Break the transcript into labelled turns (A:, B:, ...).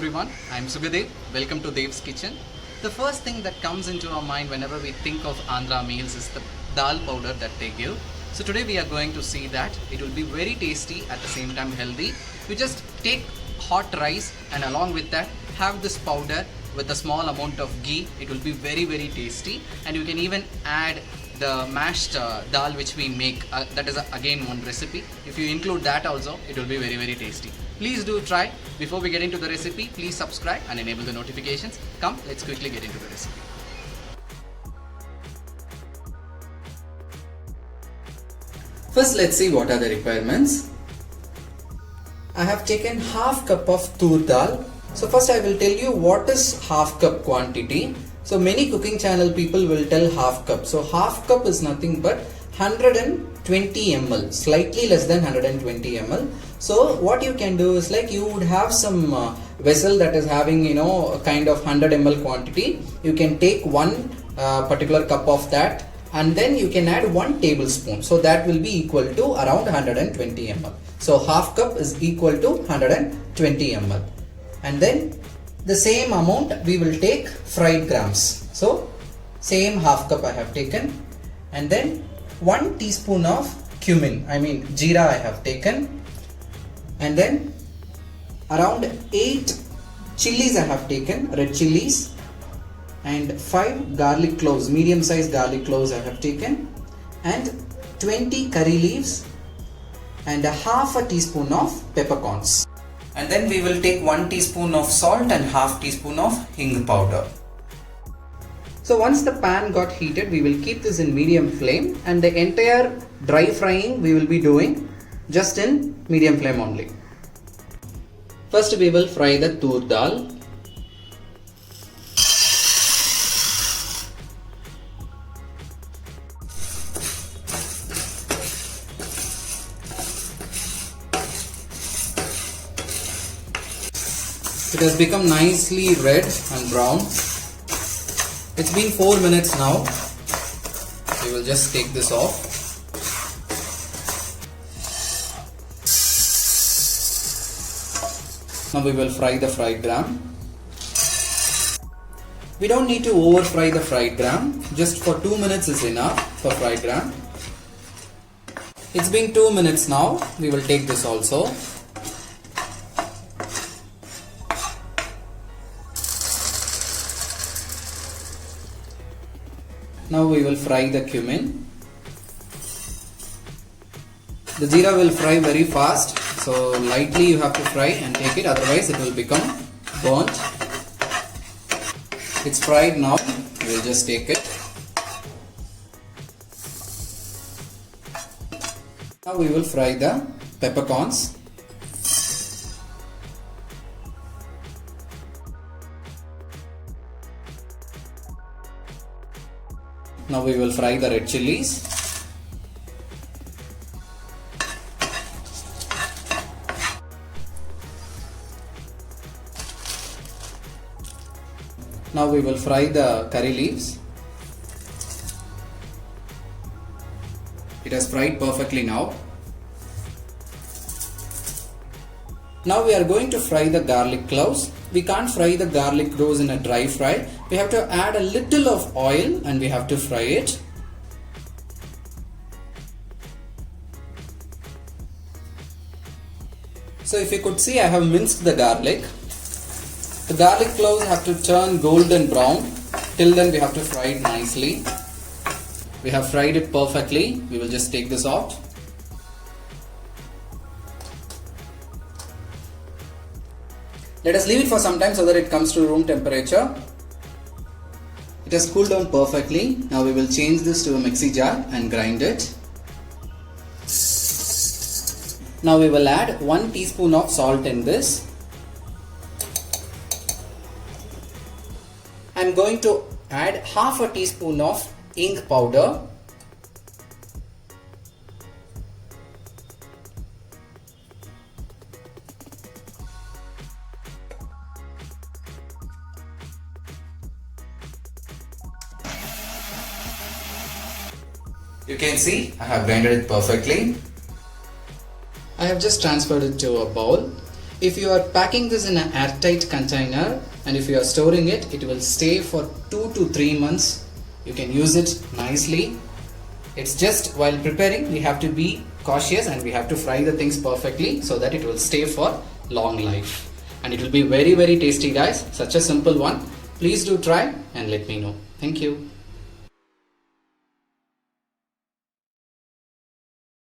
A: everyone, I'm Sugadev. Welcome to Dev's Kitchen. The first thing that comes into our mind whenever we think of Andhra meals is the dal powder that they give. So today we are going to see that it will be very tasty, at the same time healthy. You just take hot rice and along with that have this powder with a small amount of ghee. It will be very tasty, and you can even add the mashed dal which we make. That is again one recipe. If you include that also, it will be very tasty. Please do try. Before we get into the recipe, please subscribe and enable the notifications. Come, let's quickly get into the recipe. First, let's see what are the requirements. I have taken half cup of tur dal. So first I will tell you what is half cup quantity. So many cooking channel people will tell half cup. So half cup is nothing but 120 ml, slightly less than 120 ml. So what you can do is, like, you would have some vessel that is having a kind of 100 ml quantity. You can take one particular cup of that, and then you can add 1 tablespoon. So that will be equal to around 120 ml. So half cup is equal to 120 ml. And then the same amount we will take fried grams. So same half cup I have taken, and then 1 teaspoon of cumin, jeera I have taken, and then around 8 chilies I have taken, red chilies, and 5 garlic cloves, medium sized garlic cloves I have taken, and 20 curry leaves, and a half a teaspoon of peppercorns. And then we will take 1 teaspoon of salt and half teaspoon of hing powder. So once the pan got heated, we will keep this in medium flame, and the entire dry frying we will be doing just in medium flame only. First we will fry the tur dal. It has become nicely red and brown. It's been 4 minutes now. We will just take this off. Now we will fry the fried gram. We don't need to over fry the fried gram. Just for 2 minutes is enough for fried gram. It's been 2 minutes now. We will take this also. Now we will fry the cumin. The jeera will fry very fast, so lightly you have to fry and take it, otherwise it will become burnt. It's fried now, we will just take it. Now we will fry the peppercorns. Now we will fry the red chilies. Now we will fry the curry leaves. It has fried perfectly now. Now we are going to fry the garlic cloves. We can't fry the garlic cloves in a dry fry. We have to add a little of oil and we have to fry it. So if you could see, I have minced the garlic. The garlic cloves have to turn golden brown. Till then we have to fry it nicely. We have fried it perfectly. We will just take this out. Let us leave it for some time so that it comes to room temperature. It has cooled down perfectly. Now we will change this to a mixie jar and grind it. Now we will add 1 teaspoon of salt in this. I am going to add half a teaspoon of hing powder. You can see I have blended it perfectly. I have just transferred it to a bowl. If you are packing this in an airtight container and if you are storing it, it will stay for 2 to 3 months. You can use it nicely. It's just while preparing we have to be cautious and we have to fry the things perfectly so that it will stay for long life. And it will be very tasty guys. Such a simple one. Please do try and let me know. Thank you.